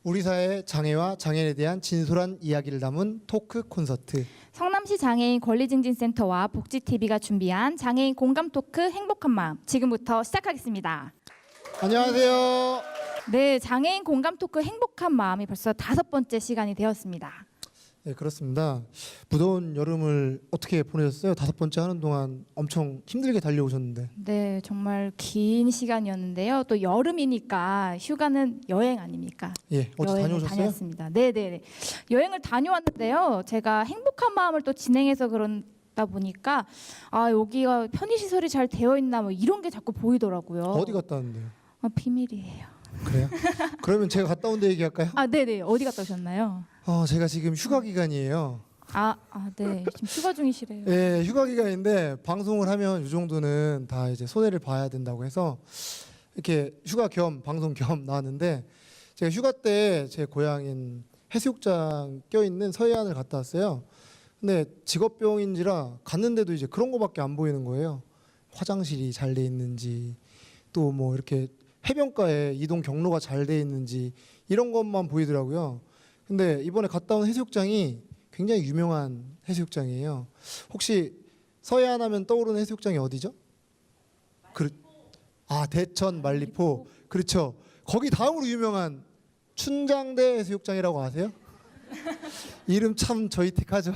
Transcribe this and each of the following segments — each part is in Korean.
우리 사회의 장애와 장애인에 대한 진솔한 이야기를 담은 토크 콘서트. 성남시 장애인 권리증진센터와 복지TV가 준비한 장애인 공감 토크 행복한 마음, 지금부터 시작하겠습니다. 안녕하세요. 네, 장애인 공감 토크 행복한 마음이 벌써 5번째 시간이 되었습니다. 네, 그렇습니다. 무더운 여름을 어떻게 보내셨어요? 5번째 하는 동안 엄청 힘들게 달려오셨는데. 네, 정말 긴 시간이었는데요. 또 여름이니까 휴가는 여행 아닙니까? 예, 어디 여행을 다녀오셨어요? 다녔습니다. 네. 여행을 다녀왔는데요. 제가 행복한 마음을 또 진행해서 그런다 보니까 여기가 편의시설이 잘 되어 있나 뭐 이런 게 자꾸 보이더라고요. 어디 갔다 왔는데요? 비밀이에요. 그래요? 그러면 제가 갔다 온 데 얘기할까요? 네네. 어디 갔다 오셨나요? 제가 지금 휴가 기간이에요. 네. 지금 휴가 중이시래요. 예, 휴가 기간인데 방송을 하면 이 정도는 다 이제 손해를 봐야 된다고 해서 이렇게 휴가 겸 방송 겸 나왔는데, 제가 휴가 때 제 고향인 해수욕장 껴있는 서해안을 갔다 왔어요. 근데 직업병인지라 갔는데도 이제 그런 거밖에 안 보이는 거예요. 화장실이 잘 돼 있는지, 또 뭐 이렇게 해변가에 이동 경로가 잘 돼 있는지 이런 것만 보이더라고요. 근데 이번에 갔다 온 해수욕장이 굉장히 유명한 해수욕장이에요. 혹시 서해안 하면 떠오르는 해수욕장이 어디죠? 대천 만리포. 그렇죠. 거기 다음으로 유명한 춘장대 해수욕장이라고 아세요? 이름 참 저희틱하죠.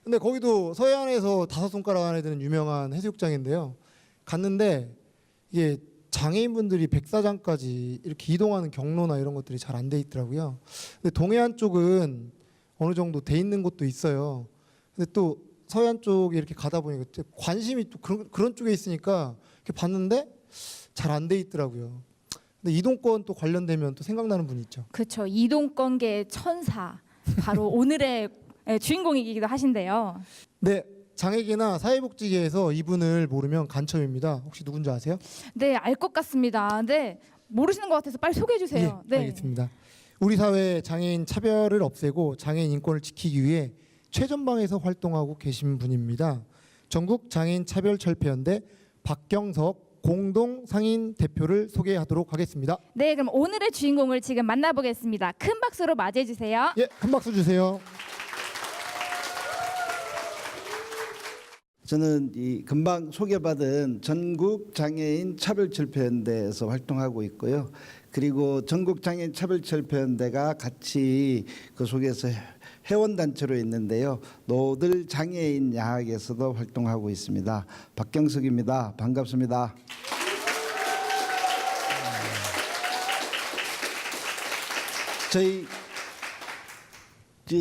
근데 거기도 서해안에서 5손가락 안에 드는 유명한 해수욕장인데요. 갔는데 이게 장애인분들이 백사장까지 이렇게 이동하는 경로나 이런 것들이 잘 안 돼 있더라고요. 근데 동해안 쪽은 어느 정도 돼 있는 곳도 있어요. 근데 또 서해안 쪽에 이렇게 가다 보니까 관심이 또 그런 쪽에 있으니까 이렇게 봤는데 잘 안 돼 있더라고요. 근데 이동권 또 관련되면 또 생각나는 분이 있죠. 그렇죠. 이동권계의 천사. 바로 오늘의 주인공이기도 하신데요. 네, 장애계나 사회복지계에서 이분을 모르면 간첩입니다. 혹시 누군지 아세요? 네, 알 것 같습니다. 네, 모르시는 것 같아서 빨리 소개해 주세요. 예, 알겠습니다. 우리 사회 장애인 차별을 없애고 장애인 인권을 지키기 위해 최전방에서 활동하고 계신 분입니다. 전국 장애인 차별철폐연대 박경석 공동 상인 대표를 소개하도록 하겠습니다. 네, 그럼 오늘의 주인공을 지금 만나보겠습니다. 큰 박수로 맞이해 주세요. 예, 큰 박수 주세요. 저는 이 금방 소개받은 전국 장애인 차별철폐연대에서 활동하고 있고요. 그리고 전국 장애인 차별철폐연대가 같이 그 속에서 회원단체로 있는데요. 노들 장애인 야학에서도 활동하고 있습니다. 박경석입니다. 반갑습니다. 저희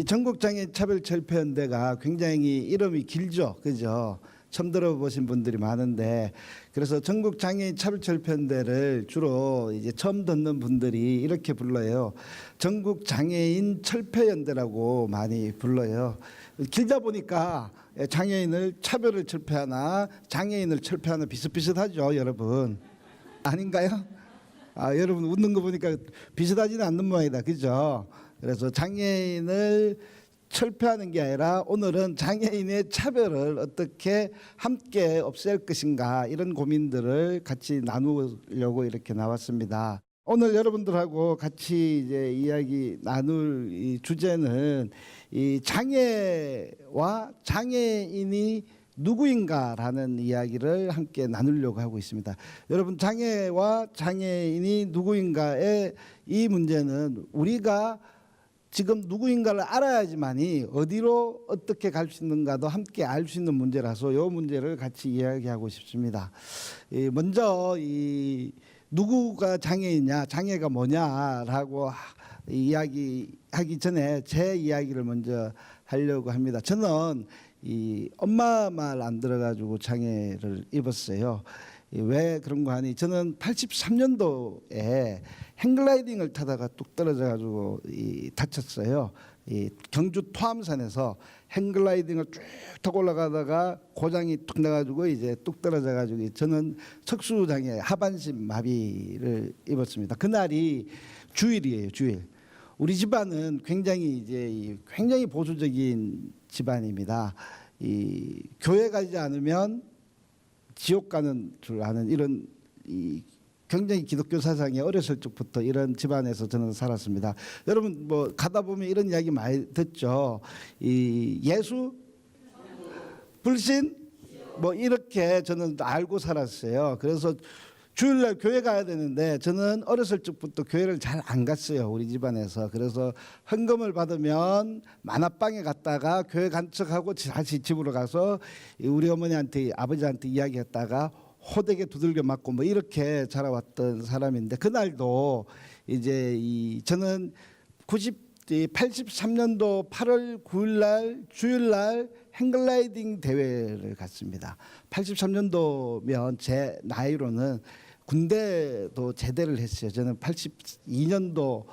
전국장애인 차별철폐연대가 굉장히 이름이 길죠, 그죠? 처음 들어보신 분들이 많은데, 그래서 전국장애인 차별철폐연대를 주로 이제 처음 듣는 분들이 이렇게 불러요. 전국장애인 철폐연대라고 많이 불러요. 길다 보니까 장애인을 차별을 철폐하나 장애인을 철폐하나 비슷비슷하죠, 여러분. 아닌가요? 여러분 웃는 거 보니까 비슷하지는 않는 모양이다, 그죠? 그래서 장애인을 철폐하는 게 아니라 오늘은 장애인의 차별을 어떻게 함께 없앨 것인가, 이런 고민들을 같이 나누려고 이렇게 나왔습니다. 오늘 여러분들하고 같이 이제 이야기 나눌 이 주제는 이 장애와 장애인이 누구인가라는 이야기를 함께 나누려고 하고 있습니다. 여러분, 장애와 장애인이 누구인가의 이 문제는 우리가 지금 누구인가를 알아야지만이 어디로 어떻게 갈 수 있는가도 함께 알 수 있는 문제라서 이 문제를 같이 이야기하고 싶습니다. 먼저 이 누구가 장애이냐, 장애가 뭐냐라고 이야기하기 전에 제 이야기를 먼저 하려고 합니다. 저는 이 엄마 말 안 들어가지고 장애를 입었어요. 왜 그런가 하니, 저는 83년도에 행글라이딩을 타다가 뚝 떨어져가지고 다쳤어요. 이 경주 토암산에서 행글라이딩을 쭉 타고 올라가다가 고장이 뚝 나가지고 이제 뚝 떨어져가지고 저는 척수장애 하반신 마비를 입었습니다. 그날이 주일이에요, 주일. 우리 집안은 굉장히 보수적인 집안입니다. 이 교회 가지 않으면 지옥 가는 줄 아는 이런 이 굉장히 기독교 사상이 어렸을 적부터 이런 집안에서 저는 살았습니다. 여러분 뭐 가다 보면 이런 이야기 많이 듣죠. 이 예수, 불신 뭐 이렇게 저는 알고 살았어요. 그래서 주일날 교회 가야 되는데 저는 어렸을 적부터 교회를 잘 안 갔어요. 우리 집안에서. 그래서 헌금을 받으면 만화방에 갔다가 교회 간 척하고 다시 집으로 가서 우리 어머니한테 아버지한테 이야기했다가 호되게 두들겨 맞고 뭐 이렇게 자라왔던 사람인데 그날도 이제 저는 83년도 8월 9일 날 주일날 행글라이딩 대회를 갔습니다. 83년도면 제 나이로는 군대도 제대를 했어요. 저는 82년도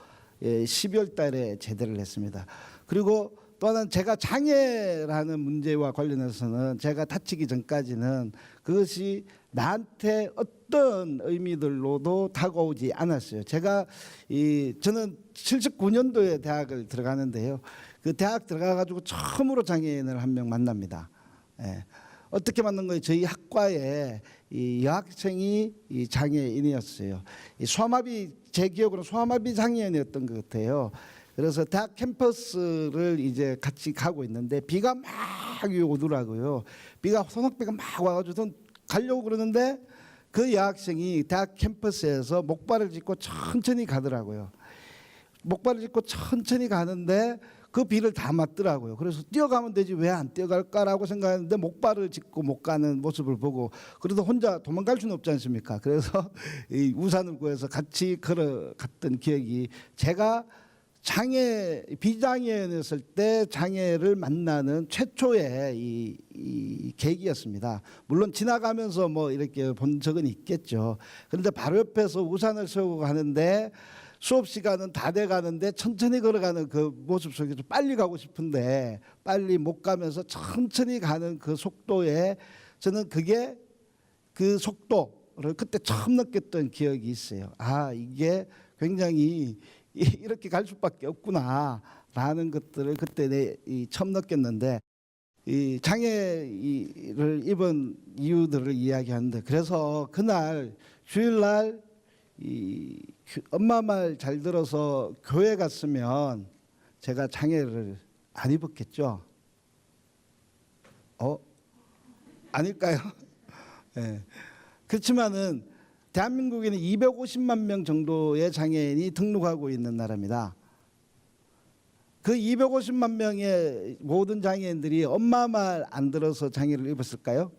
12월 달에 제대를 했습니다. 그리고 또 하나는 제가 장애라는 문제와 관련해서는 제가 다치기 전까지는 그것이 나한테 어떤 의미들로도 다가오지 않았어요. 저는 79년도에 대학을 들어가는데요. 그 대학 들어가가지고 처음으로 장애인을 한 명 만납니다. 예. 어떻게 만난 거예요? 저희 학과에 이 여학생이 이 장애인이었어요. 이 소아마비, 제 기억으로 소아마비 장애인이었던 것 같아요. 그래서 대학 캠퍼스를 이제 같이 가고 있는데 비가 막 오더라고요. 소낙비가 막 와가지고 가려고 그러는데 그 여학생이 대학 캠퍼스에서 목발을 짚고 천천히 가더라고요. 목발을 짚고 천천히 가는데 그 비를 다 맞더라고요. 그래서 뛰어가면 되지 왜 안 뛰어갈까라고 생각했는데 목발을 짚고 못 가는 모습을 보고 그래도 혼자 도망갈 수는 없지 않습니까? 그래서 이 우산을 구해서 같이 걸어갔던 기억이 제가 비장애였을 때 장애를 만나는 최초의 이 계기였습니다. 물론 지나가면서 뭐 이렇게 본 적은 있겠죠. 그런데 바로 옆에서 우산을 세우고 가는데 수업 시간은 다 돼 가는데 천천히 걸어가는 그 모습 속에서 빨리 가고 싶은데 빨리 못 가면서 천천히 가는 그 속도에 저는 그 속도를 그때 처음 느꼈던 기억이 있어요. 아, 이게 굉장히 이렇게 갈 수밖에 없구나라는 것들을 그때 처음 느꼈는데 이 장애를 입은 이유들을 이야기하는데 그래서 그날 주일날 엄마 말 잘 들어서 교회 갔으면 제가 장애를 안 입었겠죠? 아닐까요? 네. 그렇지만은 대한민국에는 250만 명 정도의 장애인이 등록하고 있는 나라입니다. 그 250만 명의 모든 장애인들이 엄마 말 안 들어서 장애를 입었을까요?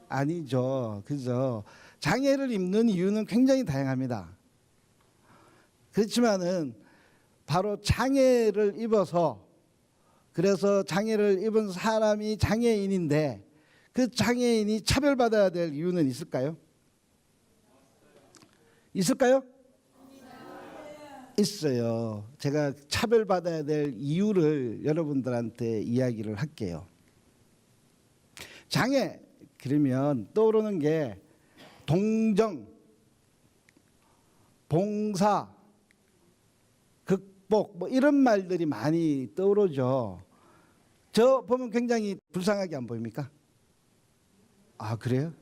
아니죠. 그죠? 장애를 입는 이유는 굉장히 다양합니다. 그렇지만은 바로 장애를 입어서 그래서 장애를 입은 사람이 장애인인데 그 장애인이 차별받아야 될 이유는 있을까요? 있을까요? 있어요. 제가 차별받아야 될 이유를 여러분들한테 이야기를 할게요. 장애 그러면 떠오르는 게 동정, 봉사, 극복 뭐 이런 말들이 많이 떠오르죠. 저 보면 굉장히 불쌍하게 안 보입니까? 아, 그래요?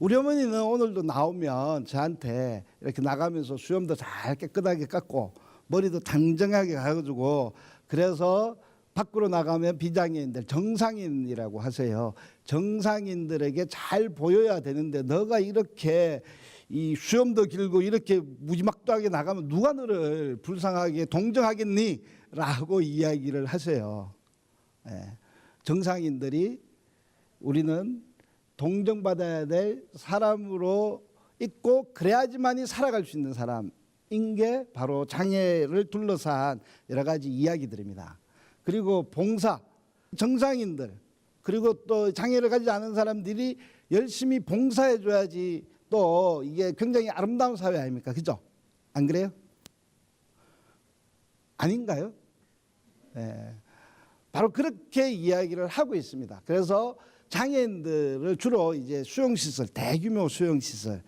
우리 어머니는 오늘도 나오면 저한테 이렇게 나가면서 수염도 잘 깨끗하게 깎고 머리도 단정하게 가가지고 그래서 밖으로 나가면 비장애인들 정상인이라고 하세요. 정상인들에게 잘 보여야 되는데 너가 이렇게 이 수염도 길고 이렇게 무지막지하게 나가면 누가 너를 불쌍하게 동정하겠니? 라고 이야기를 하세요. 예. 정상인들이 우리는 동정받아야 될 사람으로 있고 그래야지만이 살아갈 수 있는 사람인 게 바로 장애를 둘러싼 여러 가지 이야기들입니다. 그리고 봉사, 정상인들 그리고 또 장애를 가지지 않은 사람들이 열심히 봉사해 줘야지 또 이게 굉장히 아름다운 사회 아닙니까? 그죠? 안 그래요? 아닌가요? 네. 바로 그렇게 이야기를 하고 있습니다. 그래서 장애인들을 주로 이제 수용시설, 대규모 수용시설,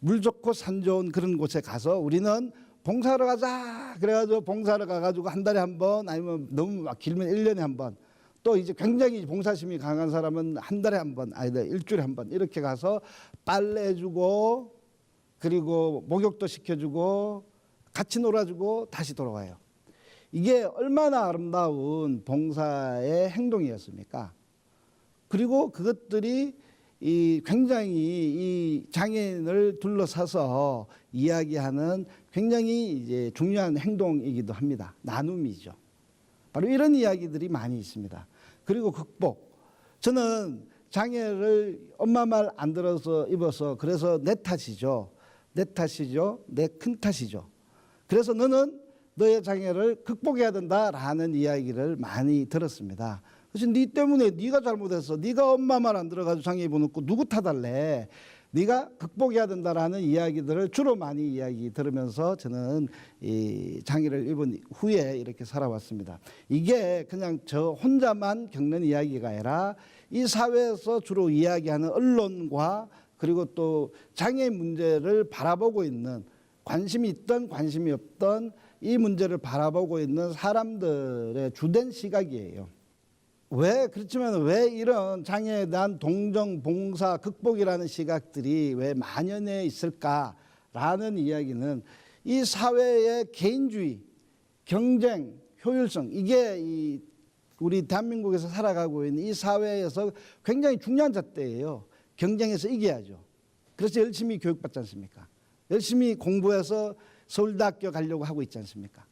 물 좋고 산 좋은 그런 곳에 가서 우리는 봉사하러 가자. 그래가지고 봉사하러 가가지고 한 달에 한 번 아니면 너무 길면 1년에 한 번. 또 이제 굉장히 봉사심이 강한 사람은 한 달에 한 번, 아니다 일주일에 한 번 이렇게 가서 빨래해주고 그리고 목욕도 시켜주고 같이 놀아주고 다시 돌아와요. 이게 얼마나 아름다운 봉사의 행동이었습니까? 그리고 그것들이 굉장히 이 장애인을 둘러싸서 이야기하는 굉장히 이제 중요한 행동이기도 합니다. 나눔이죠. 바로 이런 이야기들이 많이 있습니다. 그리고 극복. 저는 장애를 엄마 말 안 들어서 입어서 그래서 내 탓이죠. 내 탓이죠. 내 큰 탓이죠. 그래서 너는 너의 장애를 극복해야 된다라는 이야기를 많이 들었습니다. 그래서 네 때문에 네가 잘못했어. 네가 엄마 말 안 들어가지고 장애 입어놓고 누구 탓할래. 네가 극복해야 된다라는 이야기들을 주로 많이 이야기 들으면서 저는 이 장애를 입은 후에 이렇게 살아왔습니다. 이게 그냥 저 혼자만 겪는 이야기가 아니라 이 사회에서 주로 이야기하는 언론과 그리고 또 장애 문제를 바라보고 있는 관심이 있던 관심이 없던 이 문제를 바라보고 있는 사람들의 주된 시각이에요. 그렇지만 왜 이런 장애에 대한 동정, 봉사, 극복이라는 시각들이 왜 만연해 있을까라는 이야기는 이 사회의 개인주의, 경쟁, 효율성 이게 우리 대한민국에서 살아가고 있는 이 사회에서 굉장히 중요한 잣대예요. 경쟁에서 이겨야죠. 그래서 열심히 교육받지 않습니까? 열심히 공부해서 서울대학교 가려고 하고 있지 않습니까?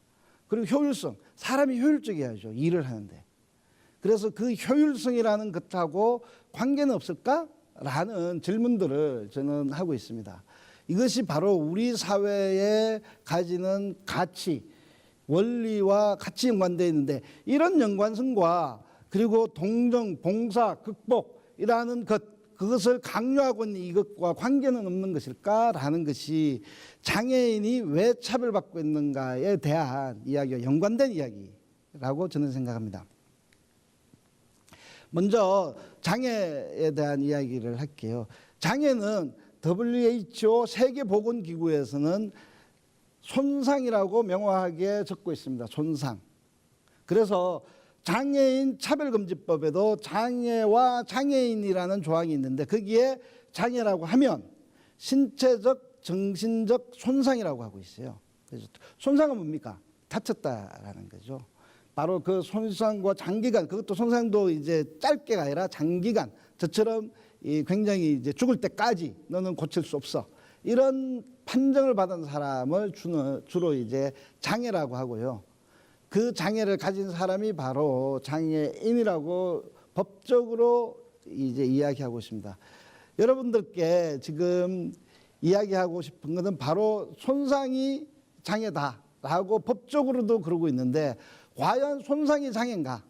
그리고 효율성, 사람이 효율적이어야죠. 일을 하는데. 그래서 그 효율성이라는 것하고 관계는 없을까라는 질문들을 저는 하고 있습니다. 이것이 바로 우리 사회에 가지는 가치, 원리와 같이 연관되어 있는데 이런 연관성과 그리고 동정, 봉사, 극복이라는 그것을 강요하고 있는 이것과 관계는 없는 것일까라는 것이 장애인이 왜 차별받고 있는가에 대한 이야기와 연관된 이야기라고 저는 생각합니다. 먼저 장애에 대한 이야기를 할게요. 장애는 WHO 세계보건기구에서는 손상이라고 명확하게 적고 있습니다. 손상. 그래서 장애인 차별금지법에도 장애와 장애인이라는 조항이 있는데 거기에 장애라고 하면 신체적, 정신적 손상이라고 하고 있어요. 그래서 손상은 뭡니까? 다쳤다라는 거죠. 바로 그 손상과 장기간, 그것도 손상도 이제 짧게가 아니라 장기간, 저처럼 굉장히 이제 죽을 때까지 너는 고칠 수 없어. 이런 판정을 받은 사람을 주로 이제 장애라고 하고요. 그 장애를 가진 사람이 바로 장애인이라고 법적으로 이제 이야기하고 있습니다. 여러분들께 지금 이야기하고 싶은 것은 바로 손상이 장애다라고 법적으로도 그러고 있는데 과연 손상이 장애인가?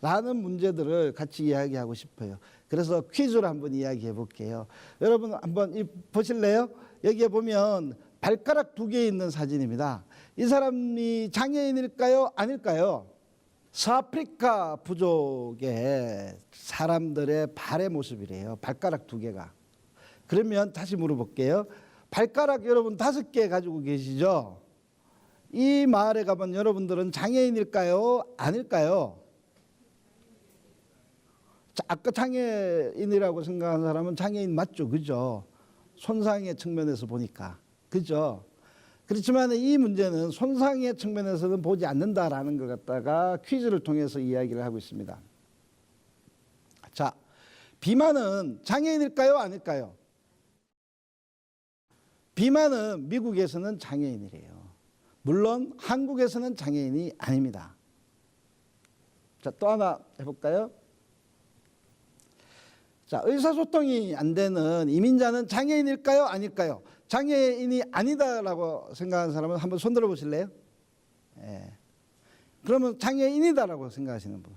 라는 문제들을 같이 이야기하고 싶어요. 그래서 퀴즈로 한번 이야기해 볼게요. 여러분 한번 보실래요? 여기에 보면 발가락 2개 있는 사진입니다. 이 사람이 장애인일까요? 아닐까요? 서아프리카 부족의 사람들의 발의 모습이래요. 발가락 2개가. 그러면 다시 물어볼게요. 발가락 여러분 5개 가지고 계시죠? 이 마을에 가면 여러분들은 장애인일까요? 아닐까요? 아까 장애인이라고 생각하는 사람은 장애인 맞죠? 그죠? 손상의 측면에서 보니까. 그죠? 그렇지만 이 문제는 손상의 측면에서는 보지 않는다라는 것 갖다가 퀴즈를 통해서 이야기를 하고 있습니다. 자, 비만은 장애인일까요? 아닐까요? 비만은 미국에서는 장애인이래요. 물론 한국에서는 장애인이 아닙니다. 자, 또 하나 해볼까요? 자, 의사소통이 안 되는 이민자는 장애인일까요? 아닐까요? 장애인이 아니다라고 생각하는 사람은 한번 손 들어 보실래요? 예. 그러면 장애인이다라고 생각하시는 분.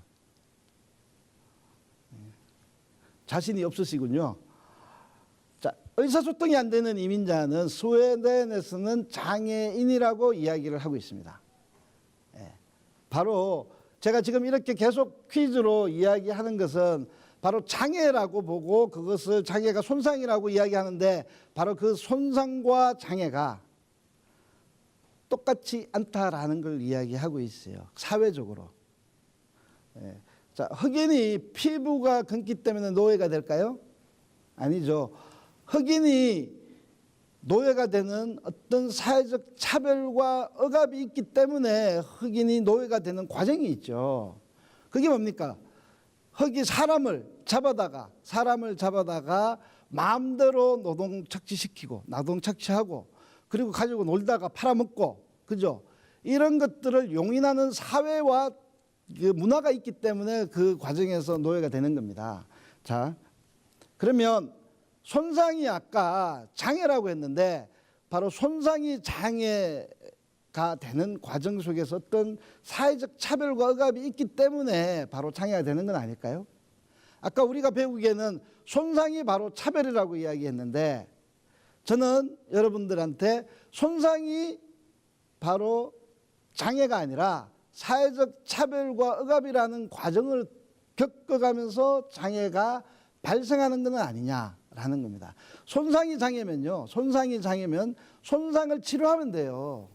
자신이 없으시군요. 자, 의사소통이 안 되는 이민자는 스웨덴에서는 장애인이라고 이야기를 하고 있습니다. 예. 바로 제가 지금 이렇게 계속 퀴즈로 이야기하는 것은 바로 장애라고 보고 그것을 장애가 손상이라고 이야기하는데 바로 그 손상과 장애가 똑같지 않다라는 걸 이야기하고 있어요. 사회적으로. 예. 자, 흑인이 피부가 검기 때문에 노예가 될까요? 아니죠. 흑인이 노예가 되는 어떤 사회적 차별과 억압이 있기 때문에 흑인이 노예가 되는 과정이 있죠. 그게 뭡니까? 흑이 사람을 잡아다가 마음대로 노동 착취시키고 노동 착취하고 그리고 가지고 놀다가 팔아먹고 그죠? 이런 것들을 용인하는 사회와 그 문화가 있기 때문에 그 과정에서 노예가 되는 겁니다. 자, 그러면 손상이 아까 장애라고 했는데 바로 손상이 장애가 되는 과정 속에서 어떤 사회적 차별과 억압이 있기 때문에 바로 장애가 되는 건 아닐까요? 아까 우리가 배우기에는 손상이 바로 차별이라고 이야기했는데 저는 여러분들한테 손상이 바로 장애가 아니라 사회적 차별과 억압이라는 과정을 겪어가면서 장애가 발생하는 것은 아니냐라는 겁니다. 손상이 장애면 손상을 치료하면 돼요.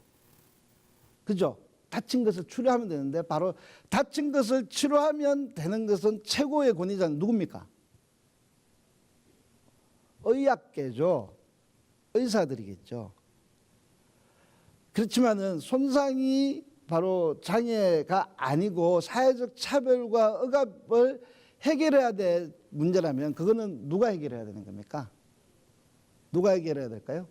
그죠? 다친 것을 치료하면 되는데 바로 다친 것을 치료하면 되는 것은 최고의 권위자는 누굽니까? 의학계죠. 의사들이겠죠. 그렇지만은 손상이 바로 장애가 아니고 사회적 차별과 억압을 해결해야 될 문제라면 그거는 누가 해결해야 되는 겁니까? 누가 해결해야 될까요?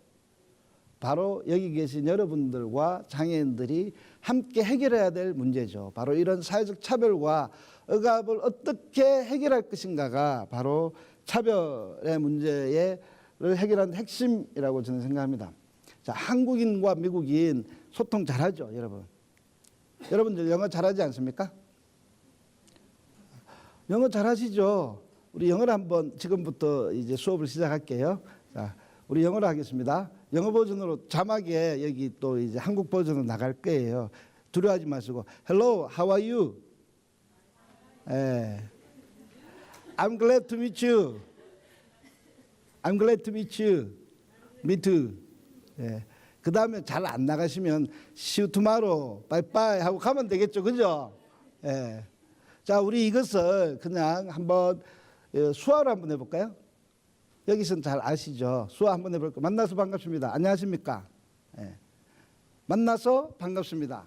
바로 여기 계신 여러분들과 장애인들이 함께 해결해야 될 문제죠. 바로 이런 사회적 차별과 억압을 어떻게 해결할 것인가가 바로 차별의 문제를 해결하는 핵심이라고 저는 생각합니다. 자, 한국인과 미국인 소통 잘하죠, 여러분. 여러분들 영어 잘하지 않습니까? 영어 잘하시죠? 우리 영어를 한번 지금부터 이제 수업을 시작할게요. 자, 우리 영어로 하겠습니다. 영어 버전으로 자막에 여기 또 이제 한국 버전으로 나갈 거예요. 두려워하지 마시고 Hello, how are you? I'm glad to meet you. I'm glad to meet you. Me too. 그 다음에 잘 안 나가시면 See you tomorrow. Bye bye 하고 가면 되겠죠, 그죠? 자, 우리 이것을 그냥 한번 수화로 한번 해볼까요? 여기서는 잘 아시죠? 수화 한번 해볼까요? 만나서 반갑습니다. 안녕하십니까? 만나서 반갑습니다.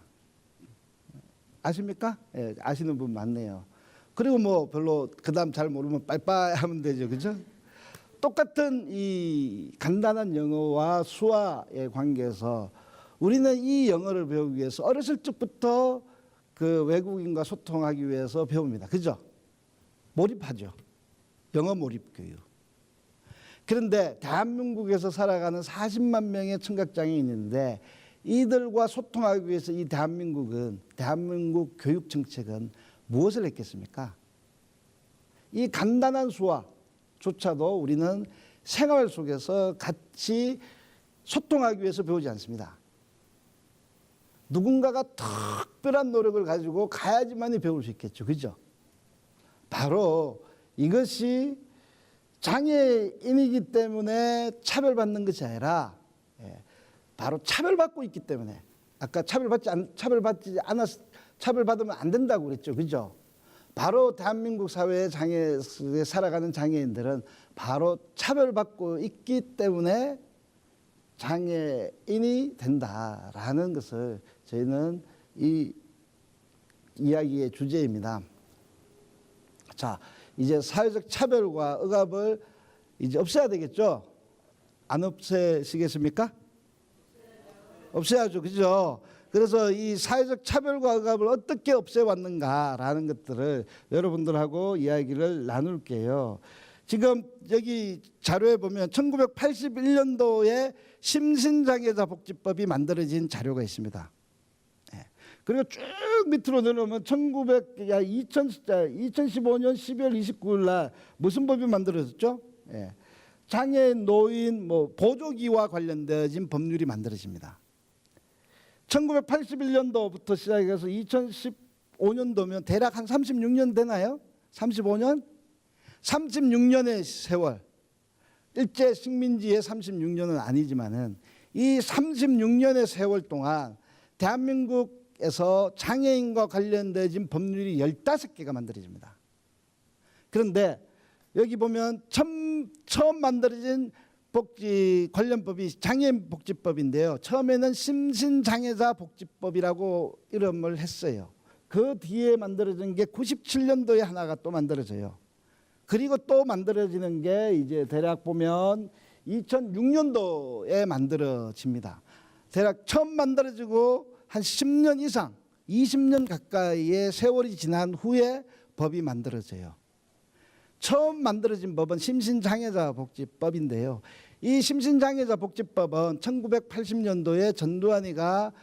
아십니까? 아시는 분 많네요. 그리고 뭐 별로 그 다음 잘 모르면 빠이빠이 하면 되죠, 그죠? 똑같은 이 간단한 영어와 수화의 관계에서 우리는 이 영어를 배우기 위해서 어렸을 적부터 그 외국인과 소통하기 위해서 배웁니다. 그죠? 몰입하죠. 영어 몰입 교육. 그런데 대한민국에서 살아가는 40만 명의 청각장애인이 있는데 이들과 소통하기 위해서 이 대한민국 교육 정책은 무엇을 했겠습니까? 이 간단한 수화조차도 우리는 생활 속에서 같이 소통하기 위해서 배우지 않습니다. 누군가가 특별한 노력을 가지고 가야지만이 배울 수 있겠죠. 그죠? 바로 이것이 장애인이기 때문에 차별받는 것이 아니라 바로 차별받고 있기 때문에 아까 차별받으면 안 된다고 그랬죠. 그죠? 바로 대한민국 사회의 장애에 살아가는 장애인들은 바로 차별받고 있기 때문에 장애인이 된다라는 것을 저희는 이 이야기의 주제입니다. 자, 이제 사회적 차별과 억압을 이제 없애야 되겠죠? 안 없애시겠습니까? 없애야죠, 그죠? 그래서 이 사회적 차별과 억압을 어떻게 없애왔는가라는 것들을 여러분들하고 이야기를 나눌게요. 지금 여기 자료에 보면 1981년도에 심신장애자 복지법이 만들어진 자료가 있습니다. 그리고 쭉 밑으로 내려오면 2015년 12월 29일 날 무슨 법이 만들어졌죠? 장애인, 노인, 보조기와 관련된 법률이 만들어집니다. 1981년도부터 시작해서 2015년도면 대략 한 36년 되나요? 35년? 36년의 세월. 일제 식민지의 36년은 아니지만은 이 36년의 세월 동안 대한민국에서 장애인과 관련된 법률이 15개가 만들어집니다. 그런데 여기 보면 처음 만들어진 복지 관련법이 장애인 복지법인데요. 처음에는 심신장애자 복지법이라고 이름을 했어요. 그 뒤에 만들어진 게 97년도에 하나가 또 만들어져요. 그리고 또 만들어지는 게 이제 대략 보면 2006년도에 만들어집니다. 대략 처음 만들어지고 한 10년 이상 20년 가까이의 세월이 지난 후에 법이 만들어져요. 처음 만들어진 법은 심신장애자 복지법인데요. 이 심신장애자 복지법은 1980년도에 전두환이가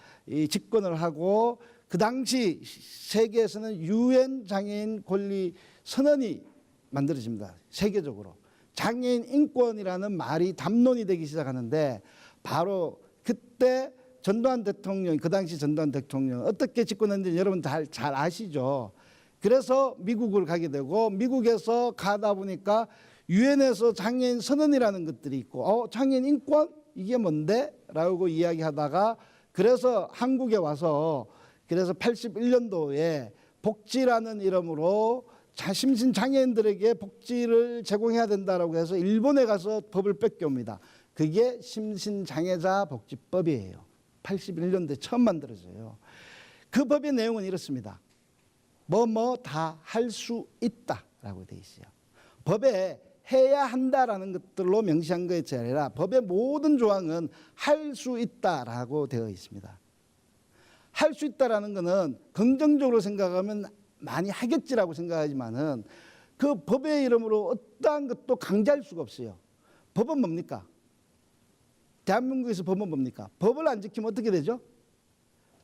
집권을 하고 그 당시 세계에서는 유엔 장애인 권리 선언이 만들어집니다. 세계적으로. 장애인 인권이라는 말이 담론이 되기 시작하는데 바로 그때 전두환 대통령, 그 당시 전두환 대통령 어떻게 집권했는지 여러분 잘 아시죠. 그래서 미국을 가게 되고 미국에서 가다 보니까 유엔에서 장애인 선언이라는 것들이 있고 장애인 인권? 이게 뭔데? 라고 이야기하다가 그래서 한국에 와서 그래서 81년도에 복지라는 이름으로 심신장애인들에게 복지를 제공해야 된다라고 해서 일본에 가서 법을 뺏겨옵니다. 그게 심신장애자 복지법이에요. 81년도에 처음 만들어져요. 그 법의 내용은 이렇습니다. 뭐 다 할 수 있다라고 되어 있어요. 법에 해야 한다라는 것들로 명시한 것이 아니라 법의 모든 조항은 할 수 있다라고 되어 있습니다. 할 수 있다라는 것은 긍정적으로 생각하면 많이 하겠지라고 생각하지만은 그 법의 이름으로 어떠한 것도 강제할 수가 없어요. 법은 뭡니까? 대한민국에서 법은 뭡니까? 법을 안 지키면 어떻게 되죠?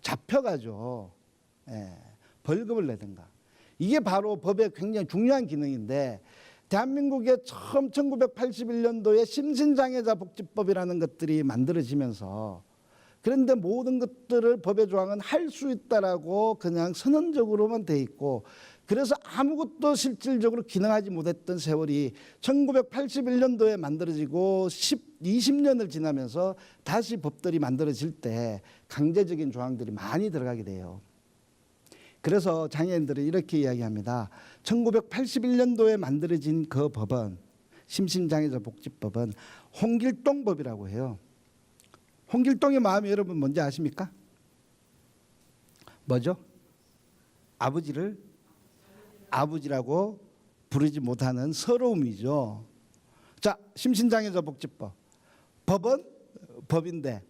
잡혀가죠. 벌금을 내든가. 이게 바로 법의 굉장히 중요한 기능인데 대한민국에 처음 1981년도에 심신장애자 복지법이라는 것들이 만들어지면서 그런데 모든 것들을 법의 조항은 할 수 있다라고 그냥 선언적으로만 돼 있고 그래서 아무것도 실질적으로 기능하지 못했던 세월이 1981년도에 만들어지고 20년을 지나면서 다시 법들이 만들어질 때 강제적인 조항들이 많이 들어가게 돼요. 그래서 장애인들이 이렇게 이야기합니다. 1981년도에 만들어진 그 법은 심신장애자 복지법은 홍길동법이라고 해요. 홍길동의 마음이 여러분 뭔지 아십니까? 뭐죠? 아버지를 아버지라고 부르지 못하는 서러움이죠. 자, 심신장애자 복지법. 법은 법인데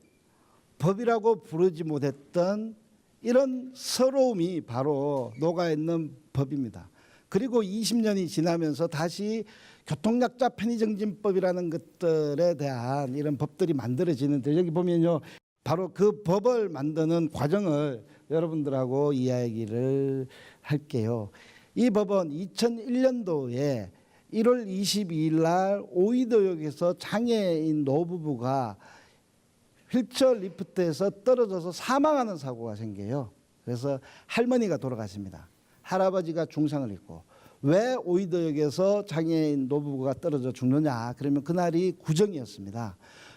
법이라고 부르지 못했던 이런 서러움이 바로 녹아있는 법입니다. 그리고 20년이 지나면서 다시 교통약자 편의증진법이라는 것들에 대한 이런 법들이 만들어지는데 여기 보면요. 바로 그 법을 만드는 과정을 여러분들하고 이야기를 할게요. 이 법은 2001년도에 1월 22일 날 오이도역에서 장애인 노부부가 휠체어 리프트에서 떨어져서 사망하는 사고가 생겨요. 그래서 할머니가 돌아가십니다. 할아버지가 중상을 입고 왜 오이도역에서 장애인 노부부가 떨어져 죽느냐 그러면 그날이 구정이었습니다.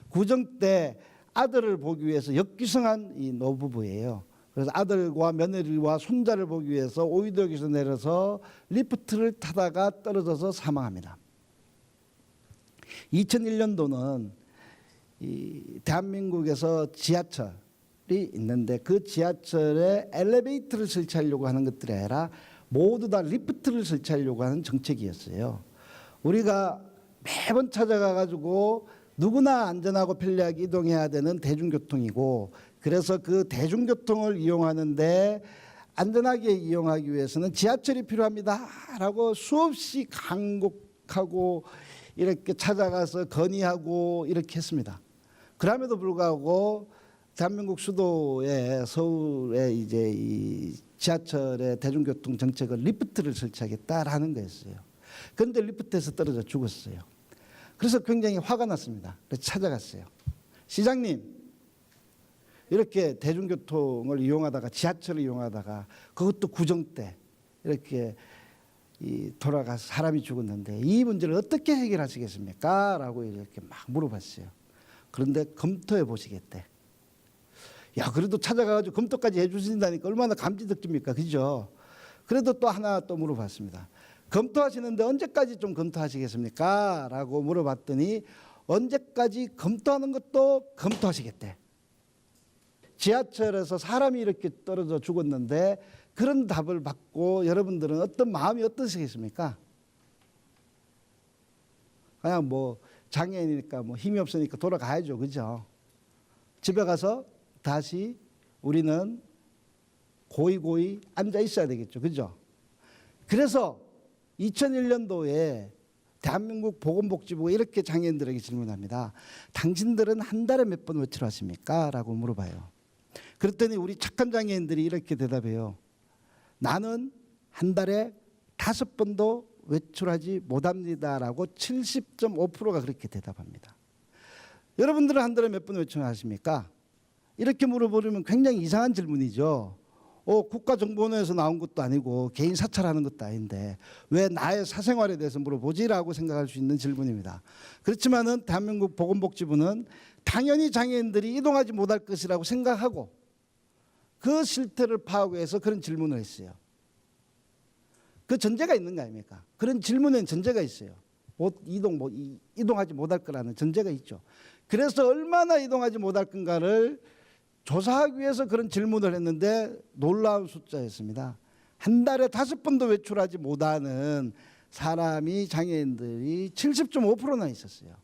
구정 때 아들을 보기 위해서 역귀성한 이 노부부예요. 그래서 아들과 며느리와 손자를 보기 위해서 오이도역에서 내려서 리프트를 타다가 떨어져서 사망합니다. 2001년도는 이 대한민국에서 지하철이 있는데 그 지하철에 엘리베이터를 설치하려고 하는 것들이 아니라 모두 다 리프트를 설치하려고 하는 정책이었어요. 우리가 매번 찾아가 가지고 누구나 안전하고 편리하게 이동해야 되는 대중교통이고 그래서 그 대중교통을 이용하는데 안전하게 이용하기 위해서는 지하철이 필요합니다라고 수없이 강곡하고 이렇게 찾아가서 건의하고 이렇게 했습니다. 그럼에도 불구하고 대한민국 수도에 서울에 이제 이 지하철의 대중교통 정책을 리프트를 설치하겠다라는 거였어요. 그런데 리프트에서 떨어져 죽었어요. 그래서 굉장히 화가 났습니다. 그래서 찾아갔어요. 시장님, 이렇게 대중교통을 이용하다가 지하철을 이용하다가 그것도 구정 때 이렇게 돌아가서 사람이 죽었는데 이 문제를 어떻게 해결하시겠습니까? 라고 이렇게 막 물어봤어요. 그런데 검토해 보시겠대. 야, 그래도 찾아가가지고 검토까지 해주신다니까 얼마나 감지덕집니까? 그죠? 그래도 또 하나 또 물어봤습니다. 검토하시는데 언제까지 좀 검토하시겠습니까? 라고 물어봤더니 언제까지 검토하는 것도 검토하시겠대. 지하철에서 사람이 이렇게 떨어져 죽었는데 그런 답을 받고 여러분들은 어떤 마음이 어떠시겠습니까? 그냥 뭐 장애인이니까 뭐 힘이 없으니까 돌아가야죠. 그죠? 집에 가서 다시 우리는 고이고이 앉아 있어야 되겠죠. 그죠? 그래서 2001년도에 대한민국 보건복지부가 이렇게 장애인들에게 질문합니다. 당신들은 한 달에 몇 번 외출하십니까? 라고 물어봐요. 그랬더니 우리 착한 장애인들이 이렇게 대답해요. 나는 한 달에 5번도 외출하지 못합니다. 라고 70.5%가 그렇게 대답합니다. 여러분들은 한 달에 몇 번 외출하십니까? 이렇게 물어보면 굉장히 이상한 질문이죠. 국가정보원에서 나온 것도 아니고 개인 사찰하는 것도 아닌데 왜 나의 사생활에 대해서 물어보지라고 생각할 수 있는 질문입니다. 그렇지만은 대한민국 보건복지부는 당연히 장애인들이 이동하지 못할 것이라고 생각하고 그 실태를 파악해서 그런 질문을 했어요. 그 전제가 있는 거 아닙니까? 그런 질문엔 전제가 있어요. 이동하지 못할 거라는 전제가 있죠. 그래서 얼마나 이동하지 못할 건가를 조사하기 위해서 그런 질문을 했는데 놀라운 숫자였습니다. 한 달에 5번도 외출하지 못하는 사람이 장애인들이 70.5%나 있었어요.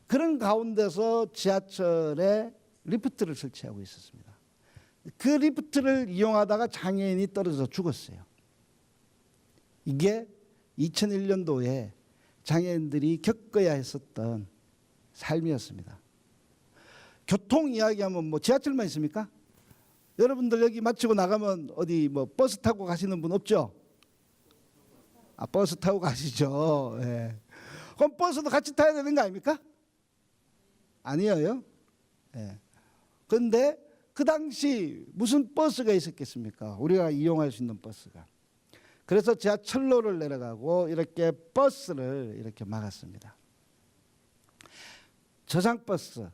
그런 가운데서 지하철에 리프트를 설치하고 있었습니다. 그 리프트를 이용하다가 장애인이 떨어져 죽었어요. 이게 2001년도에 장애인들이 겪어야 했었던 삶이었습니다. 교통 이야기하면 뭐 지하철만 있습니까? 여러분들 여기 마치고 나가면 어디 뭐 버스 타고 가시는 분 없죠? 버스 타고 가시죠. 예. 그럼 버스도 같이 타야 되는 거 아닙니까? 아니에요. 예. 그런데 그 당시 무슨 버스가 있었겠습니까? 우리가 이용할 수 있는 버스가. 그래서 지하철로를 내려가고 이렇게 버스를 이렇게 막았습니다. 저상버스,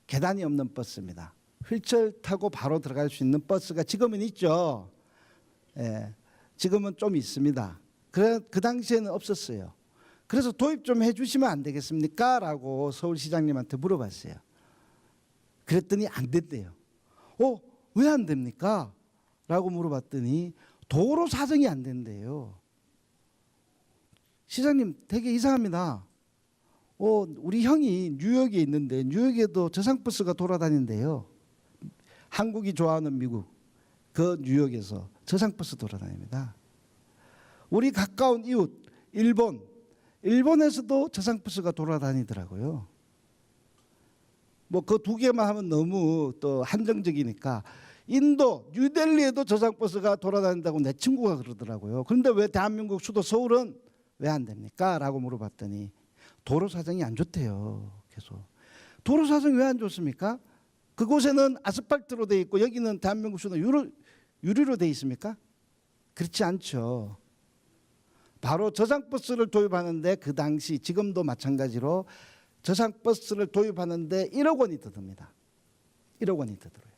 계단이 없는 버스입니다. 휠체어 타고 바로 들어갈 수 있는 버스가 지금은 있죠. 예, 지금은 좀 있습니다. 그 당시에는 없었어요. 그래서 도입 좀 해주시면 안 되겠습니까? 라고 서울시장님한테 물어봤어요. 그랬더니 안 된대요. 왜 안 됩니까? 라고 물어봤더니 도로 사정이 안 된대요. 시장님 되게 이상합니다. 우리 형이 뉴욕에 있는데 뉴욕에도 저상버스가 돌아다닌대요. 한국이 좋아하는 미국 그 뉴욕에서 저상버스 돌아다닙니다. 우리 가까운 이웃 일본에서도 저상버스가 돌아다니더라고요. 뭐 그 두 개만 하면 너무 또 한정적이니까 인도 뉴델리에도 저상버스가 돌아다닌다고 내 친구가 그러더라고요. 그런데 왜 대한민국 수도 서울은 왜 안 됩니까? 라고 물어봤더니 도로 사정이 안 좋대요. 계속. 도로 사정이 왜 안 좋습니까? 그곳에는 아스팔트로 돼 있고 여기는 대한민국 수도 유리로 돼 있습니까? 그렇지 않죠. 바로 저상버스를 도입하는데 그 당시 지금도 마찬가지로 저상버스를 도입하는데 1억 원이 더 듭니다. 1억 원이 더 들어요.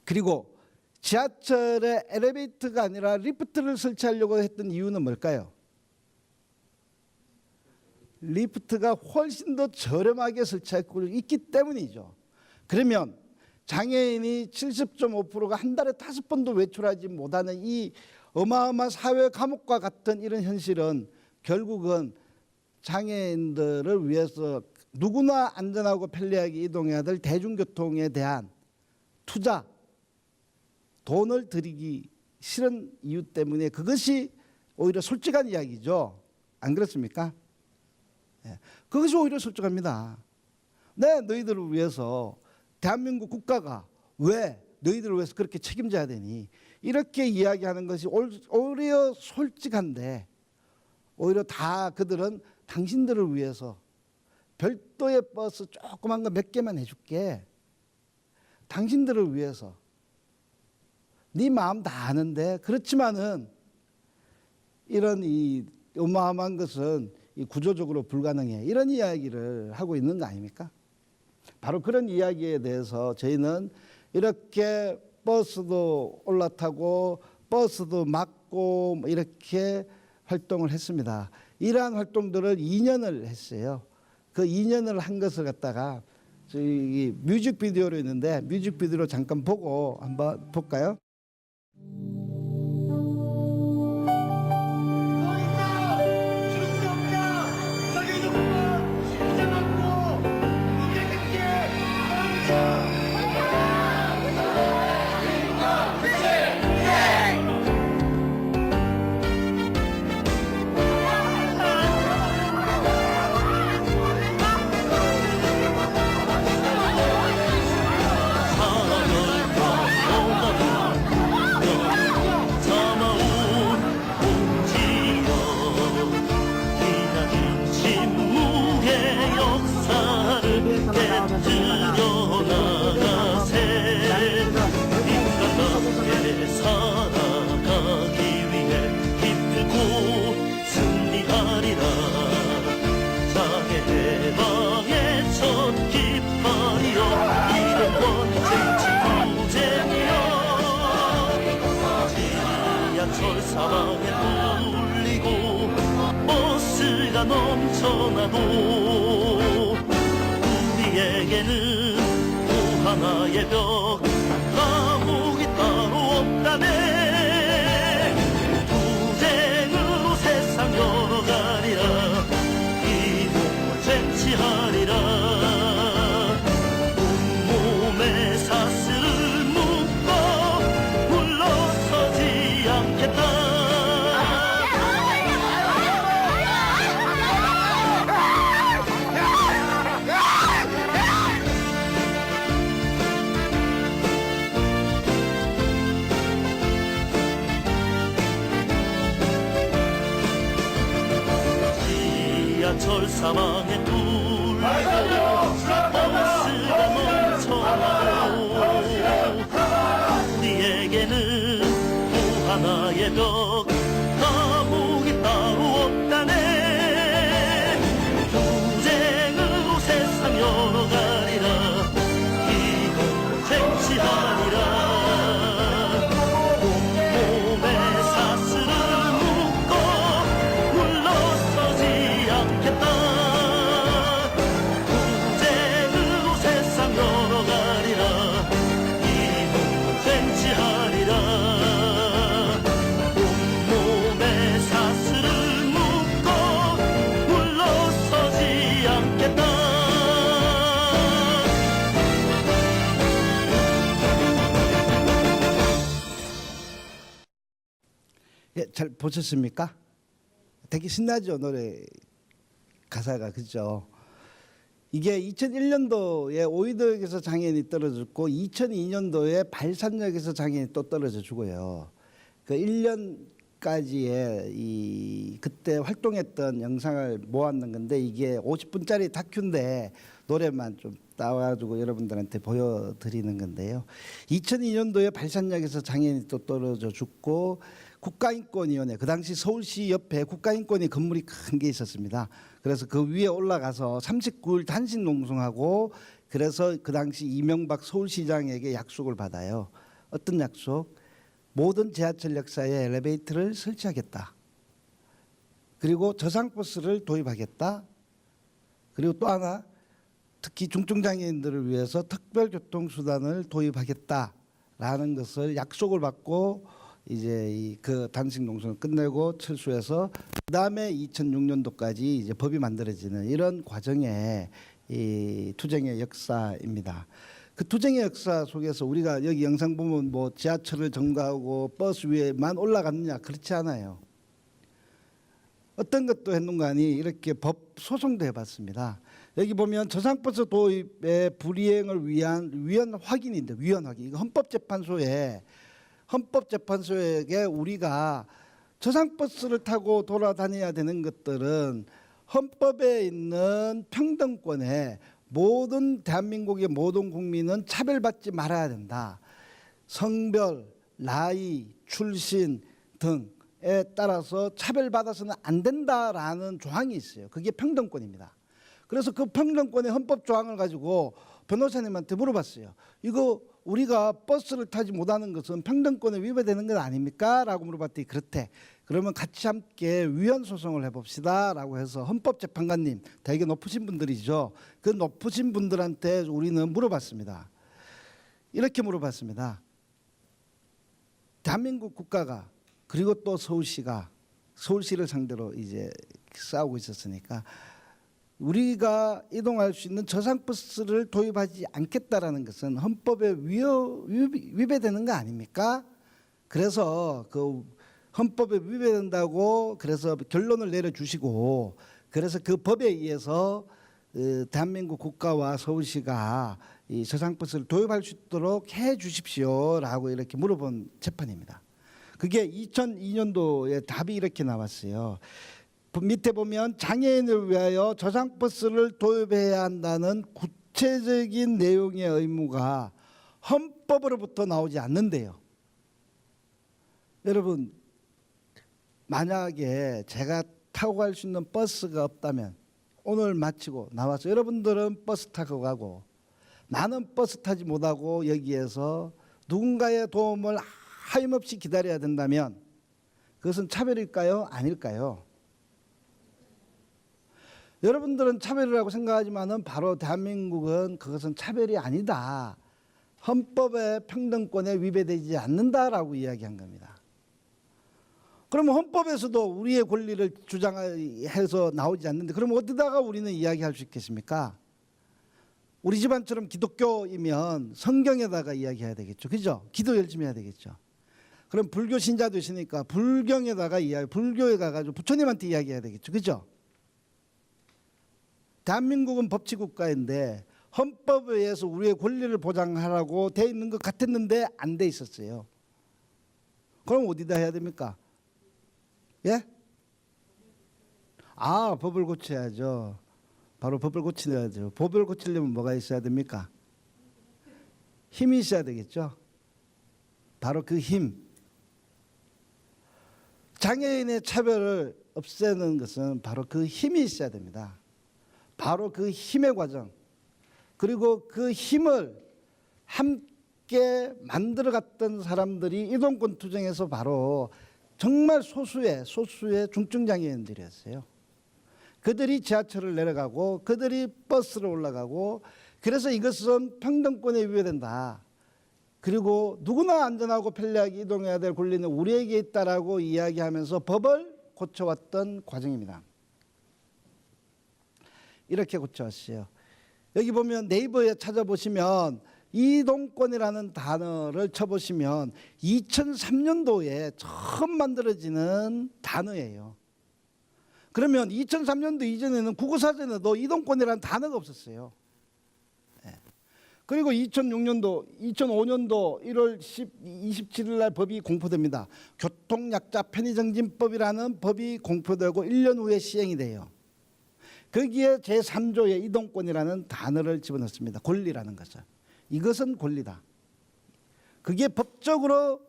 그리고 지하철에 엘리베이터가 아니라 리프트를 설치하려고 했던 이유는 뭘까요? 리프트가 훨씬 더 저렴하게 설치하고 있기 때문이죠. 그러면 장애인이 70.5%가 한 달에 5번도 외출하지 못하는 이 어마어마한 사회 감옥과 같은 이런 현실은 결국은 장애인들을 위해서 누구나 안전하고 편리하게 이동해야 될 대중교통에 대한 투자, 돈을 들이기 싫은 이유 때문에 그것이 오히려 솔직한 이야기죠. 안 그렇습니까? 그것이 오히려 솔직합니다. 네, 너희들을 위해서 대한민국 국가가 왜 너희들을 위해서 그렇게 책임져야 되니? 이렇게 이야기하는 것이 오히려 솔직한데 오히려 다 그들은 당신들을 위해서 별도의 버스 조그만 거 몇 개만 해줄게. 당신들을 위해서. 네 마음 다 아는데 그렇지만은 이런 이 어마어마한 것은 이 구조적으로 불가능해. 이런 이야기를 하고 있는 거 아닙니까? 바로 그런 이야기에 대해서 저희는 이렇게 버스도 올라타고 버스도 막고 이렇게 활동을 했습니다. 이러한 활동들을 2년을 했어요. 그 2년을 한 것을 갖다가 저희 뮤직비디오로 있는데 뮤직비디오로 잠깐 보고 한번 볼까요? 사방에 울리고 버스가 넘쳐나도 우리에게는 또 하나의 벽 감옥이 따로 없다네. 투쟁으로 세상 열어가리라. 이동을 쟁취하리라. 온몸에 사슬을 묶어 물러서지 않겠다. 지하철 사방에 뚫리고 버스가 넘쳐나고 우리에게는 또 하나의 벽 감옥이 따로 없다네. 투쟁으로 세상 열어가리라. 이동을 쟁취하리라. 온몸에 사슬을 묶어 물러서지 않겠다. 투쟁으로 세상 열어가리라. 이동을 쟁취하리라. 온몸에 사슬을 묶어 물러서지 않겠다. 예, 잘 보셨습니까? 되게 신나죠, 노래 가사가. 그죠? 이게 2001년도에 오이도역에서 장애인이 떨어졌고 2002년도에 발산역에서 장애인이 또 떨어져 죽어요. 그 1년까지의 이 그때 활동했던 영상을 모았는 건데 이게 50분짜리 다큐인데 노래만 좀 따와가지고 여러분들한테 보여드리는 건데요. 2002년도에 발산역에서 장애인이 또 떨어져 죽고 국가인권위원회, 그 당시 서울시 옆에 국가인권위 건물이 큰 게 있었습니다. 그래서 그 위에 올라가서 39일 단식 농성하고 그래서 그 당시 이명박 서울시장에게 약속을 받아요. 어떤 약속? 모든 지하철 역사에 엘리베이터를 설치하겠다. 그리고 저상버스를 도입하겠다. 그리고 또 하나, 특히 중증장애인들을 위해서 특별교통수단을 도입하겠다라는 것을 약속을 받고 이제 그 단식 농성을 끝내고 철수해서 그다음에 2006년도까지 이제 법이 만들어지는 이런 과정의 이 투쟁의 역사입니다. 그 투쟁의 역사 속에서 우리가 여기 영상 보면 뭐 지하철을 점거하고 버스 위에만 올라갔느냐, 그렇지 않아요. 어떤 것도 했는가 하니 이렇게 법 소송도 해봤습니다. 여기 보면 저상버스 도입의 불이행을 위한 확인인데, 위헌 확인. 이거 헌법재판소에게 우리가 저상버스를 타고 돌아다녀야 되는 것들은 헌법에 있는 평등권에 모든 대한민국의 모든 국민은 차별받지 말아야 된다. 성별, 나이, 출신 등에 따라서 차별받아서는 안 된다라는 조항이 있어요. 그게 평등권입니다. 그래서 그 평등권의 헌법 조항을 가지고 변호사님한테 물어봤어요. 이거 우리가 버스를 타지 못하는 것은 평등권에 위배되는 것 아닙니까? 라고 물어봤더니 그렇대. 그러면 같이 함께 위헌 소송을 해봅시다라고 해서 헌법재판관님, 되게 높으신 분들이죠. 그 높으신 분들한테 우리는 물어봤습니다. 이렇게 물어봤습니다. 대한민국 국가가 그리고 또 서울시를 상대로 이제 싸우고 있었으니까 우리가 이동할 수 있는 저상버스를 도입하지 않겠다라는 것은 헌법에 위배되는 거 아닙니까? 그래서 그 헌법에 위배된다고 그래서 결론을 내려주시고, 그래서 그 법에 의해서 대한민국 국가와 서울시가 이 저상버스를 도입할 수 있도록 해 주십시오라고 이렇게 물어본 재판입니다. 그게 2002년도에 답이 이렇게 나왔어요. 밑에 보면 장애인을 위하여 저상버스를 도입해야 한다는 구체적인 내용의 의무가 헌법으로부터 나오지 않는데요. 여러분, 만약에 제가 타고 갈 수 있는 버스가 없다면 오늘 마치고 나와서 여러분들은 버스 타고 가고 나는 버스 타지 못하고 여기에서 누군가의 도움을 하염없이 기다려야 된다면 그것은 차별일까요? 아닐까요? 여러분들은 차별이라고 생각하지만은 바로 대한민국은 그것은 차별이 아니다. 헌법의 평등권에 위배되지 않는다라고 이야기한 겁니다. 그러면 헌법에서도 우리의 권리를 주장해서 나오지 않는데 그럼 어디다가 우리는 이야기할 수 있겠습니까? 우리 집안처럼 기독교이면 성경에다가 이야기해야 되겠죠. 그죠? 기도 열심히 해야 되겠죠. 그럼 불교 신자 되시니까 불경에다가 불교에다가 부처님한테 이야기해야 되겠죠. 그죠? 대한민국은 법치국가인데 헌법에 의해서 우리의 권리를 보장하라고 돼 있는 것 같았는데 안 돼 있었어요. 그럼 어디다 해야 됩니까? 예? 법을 고쳐야죠. 바로 법을 고치야죠. 법을 고치려면 뭐가 있어야 됩니까? 힘이 있어야 되겠죠. 바로 그 힘. 장애인의 차별을 없애는 것은 바로 그 힘이 있어야 됩니다. 바로 그 힘의 과정, 그리고 그 힘을 함께 만들어갔던 사람들이 이동권 투쟁에서 바로 정말 소수의 중증장애인들이었어요. 그들이 지하철을 내려가고 그들이 버스로 올라가고, 그래서 이것은 평등권에 위배된다. 그리고 누구나 안전하고 편리하게 이동해야 될 권리는 우리에게 있다라고 이야기하면서 법을 고쳐왔던 과정입니다. 이렇게 고쳐왔어요. 여기 보면 네이버에 찾아보시면 이동권이라는 단어를 쳐보시면 2003년도에 처음 만들어지는 단어예요. 그러면 2003년도 이전에는 국어사전에도 이동권이라는 단어가 없었어요. 그리고 2005년도 1월 27일 날 법이 공포됩니다. 교통약자 편의증진법이라는 법이 공포되고 1년 후에 시행이 돼요. 거기에 제3조의 이동권이라는 단어를 집어넣습니다. 권리라는 것을. 이것은 권리다. 그게 법적으로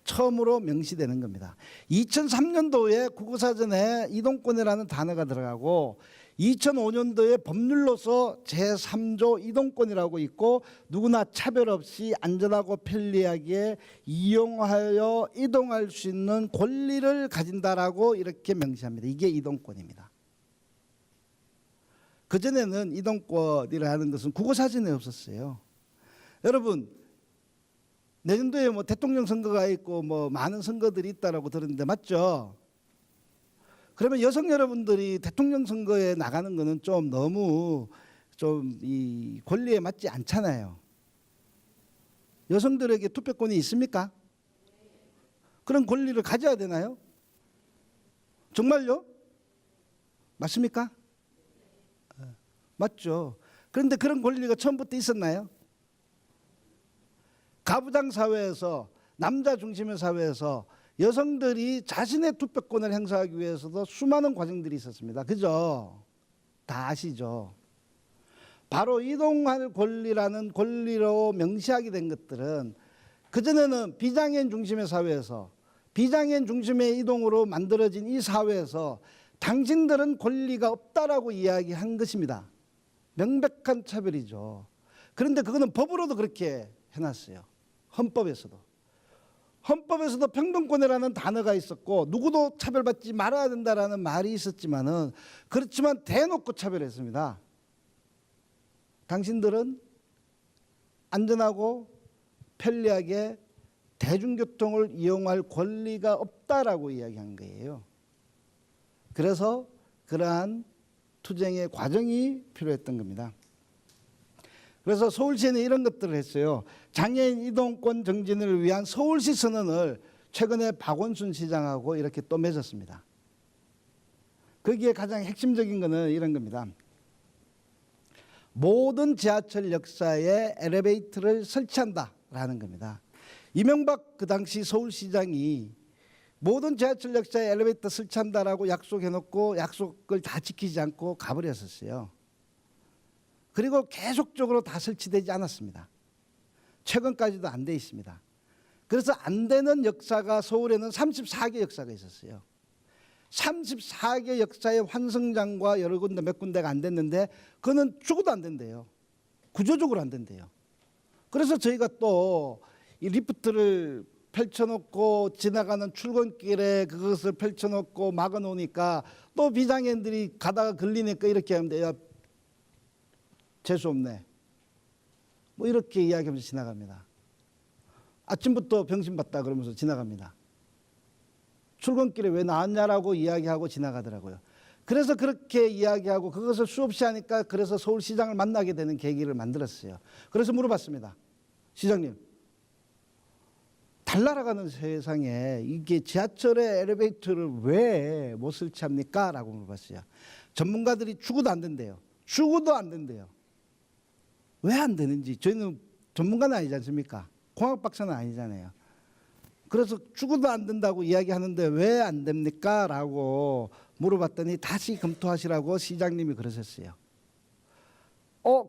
처음으로 명시되는 겁니다. 2003년도에 국어사전에 이동권이라는 단어가 들어가고 2005년도에 법률로서 제3조 이동권이라고 있고, 누구나 차별 없이 안전하고 편리하게 이용하여 이동할 수 있는 권리를 가진다라고 이렇게 명시합니다. 이게 이동권입니다. 그전에는 이동권이라는 것은 국어사전에 없었어요. 여러분, 내년도에 뭐 대통령 선거가 있고 뭐 많은 선거들이 있다라고 들었는데 맞죠? 그러면 여성 여러분들이 대통령 선거에 나가는 거는 좀 너무 좀 이 권리에 맞지 않잖아요. 여성들에게 투표권이 있습니까? 그런 권리를 가져야 되나요? 정말요? 맞습니까? 맞죠. 그런데 그런 권리가 처음부터 있었나요? 가부장 사회에서, 남자 중심의 사회에서 여성들이 자신의 투표권을 행사하기 위해서도 수많은 과정들이 있었습니다. 그죠? 다 아시죠? 바로 이동할 권리라는 권리로 명시하게 된 것들은 그전에는 비장애인 중심의 사회에서, 비장애인 중심의 이동으로 만들어진 이 사회에서 당신들은 권리가 없다라고 이야기한 것입니다. 명백한 차별이죠. 그런데 그거는 법으로도 그렇게 해놨어요. 헌법에서도. 헌법에서도 평등권이라는 단어가 있었고 누구도 차별받지 말아야 된다라는 말이 있었지만은 그렇지만 대놓고 차별했습니다. 당신들은 안전하고 편리하게 대중교통을 이용할 권리가 없다라고 이야기한 거예요. 그래서 그러한 투쟁의 과정이 필요했던 겁니다. 그래서 서울시는 이런 것들을 했어요. 장애인 이동권 정진을 위한 서울시 선언을 최근에 박원순 시장하고 이렇게 또 맺었습니다. 거기에 가장 핵심적인 것은 이런 겁니다. 모든 지하철 역사에 엘리베이터를 설치한다라는 겁니다. 이명박 그 당시 서울시장이 모든 지하철 역사에 엘리베이터 설치한다라고 약속해놓고 약속을 다 지키지 않고 가버렸었어요. 그리고 계속적으로 다 설치되지 않았습니다. 최근까지도 안 돼 있습니다. 그래서 안 되는 역사가 서울에는 34개 역사가 있었어요. 34개 역사의 환승장과 여러 군데 몇 군데가 안 됐는데 그거는 죽어도 안 된대요. 구조적으로 안 된대요. 그래서 저희가 또 이 리프트를 펼쳐놓고 지나가는 출근길에 그것을 펼쳐놓고 막아놓으니까 또 비장애인들이 가다가 걸리니까 이렇게 하면 돼요. 재수 없네. 뭐 이렇게 이야기하면서 지나갑니다. 아침부터 병신 봤다 그러면서 지나갑니다. 출근길에 왜 나왔냐라고 이야기하고 지나가더라고요. 그래서 그렇게 이야기하고 그것을 수없이 하니까 그래서 서울시장을 만나게 되는 계기를 만들었어요. 그래서 물어봤습니다. 시장님, 달나라가는 세상에 이게 지하철에 엘리베이터를 왜 못 설치합니까? 라고 물어봤어요. 전문가들이 죽어도 안 된대요. 죽어도 안 된대요. 왜 안 되는지 저희는 전문가는 아니지 않습니까? 공학 박사는 아니잖아요. 그래서 죽어도 안 된다고 이야기하는데 왜 안 됩니까? 라고 물어봤더니 다시 검토하시라고 시장님이 그러셨어요.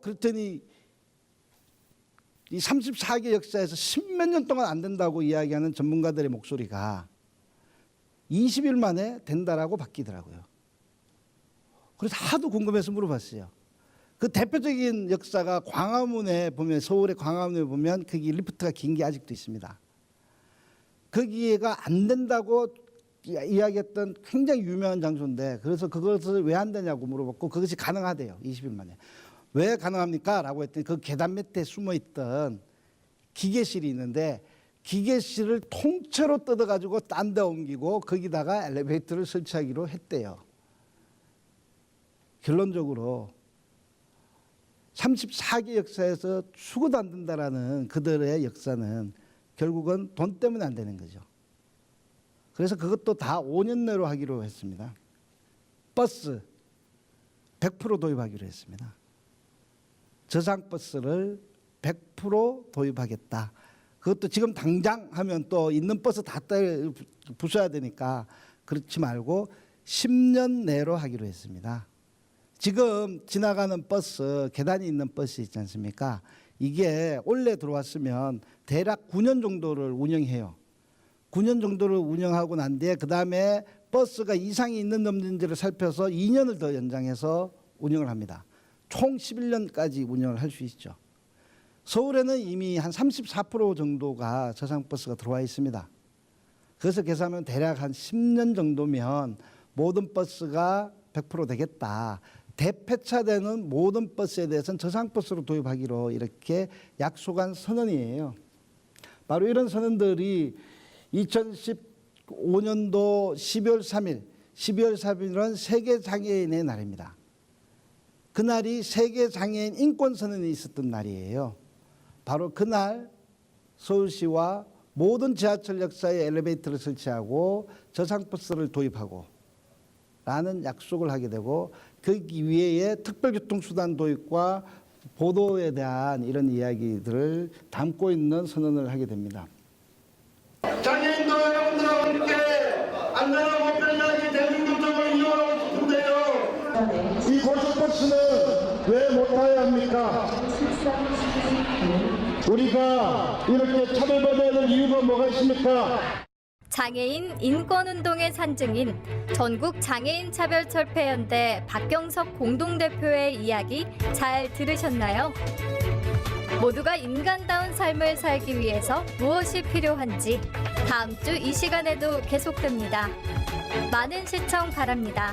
그랬더니 이 34개 역사에서 10몇 년 동안 안 된다고 이야기하는 전문가들의 목소리가 20일 만에 된다라고 바뀌더라고요. 그래서 하도 궁금해서 물어봤어요. 그 대표적인 역사가 광화문에 보면, 서울의 광화문에 보면 거기 리프트가 긴 게 아직도 있습니다. 거기가 안 된다고 이야기했던 굉장히 유명한 장소인데, 그래서 그것을 왜 안 되냐고 물어봤고 그것이 가능하대요. 20일 만에. 왜 가능합니까? 라고 했더니 그 계단 밑에 숨어있던 기계실이 있는데 기계실을 통째로 뜯어가지고 딴 데 옮기고 거기다가 엘리베이터를 설치하기로 했대요. 결론적으로 34개 역사에서 죽어도 안 된다라는 그들의 역사는 결국은 돈 때문에 안 되는 거죠. 그래서 그것도 다 5년 내로 하기로 했습니다. 버스 100% 도입하기로 했습니다. 저상버스를 100% 도입하겠다. 그것도 지금 당장 하면 또 있는 버스 다 부숴야 되니까 그렇지 말고 10년 내로 하기로 했습니다. 지금 지나가는 버스, 계단이 있는 버스 있지 않습니까? 이게 원래 들어왔으면 대략 9년 정도를 운영해요. 9년 정도를 운영하고 난 뒤에 그 다음에 버스가 이상이 있는지 없는지를 살펴서 2년을 더 연장해서 운영을 합니다. 총 11년까지 운영을 할 수 있죠. 서울에는 이미 한 34% 정도가 저상버스가 들어와 있습니다. 그래서 계산하면 대략 한 10년 정도면 모든 버스가 100% 되겠다. 대폐차되는 모든 버스에 대해서는 저상버스로 도입하기로 이렇게 약속한 선언이에요. 바로 이런 선언들이 2015년도 12월 3일, 12월 3일은 세계장애인의 날입니다. 그날이 세계장애인 인권선언이 있었던 날이에요. 바로 그날 서울시와 모든 지하철 역사에 엘리베이터를 설치하고 저상버스를 도입하고 라는 약속을 하게 되고 거기 위에 특별교통수단 도입과 보도에 대한 이런 이야기들을 담고 있는 선언을 하게 됩니다. 장애인도 여러분들과 함께 안전하고 편리하게 대중교통을 이용하고 싶은데요. 이 고속버스는 왜 못타야 합니까? 우리가 이렇게 차별받아야 될 이유가 뭐가 있습니까? 장애인 인권운동의 산증인 전국장애인차별철폐연대 박경석 공동대표의 이야기 잘 들으셨나요? 모두가 인간다운 삶을 살기 위해서 무엇이 필요한지 다음 주 이 시간에도 계속됩니다. 많은 시청 바랍니다.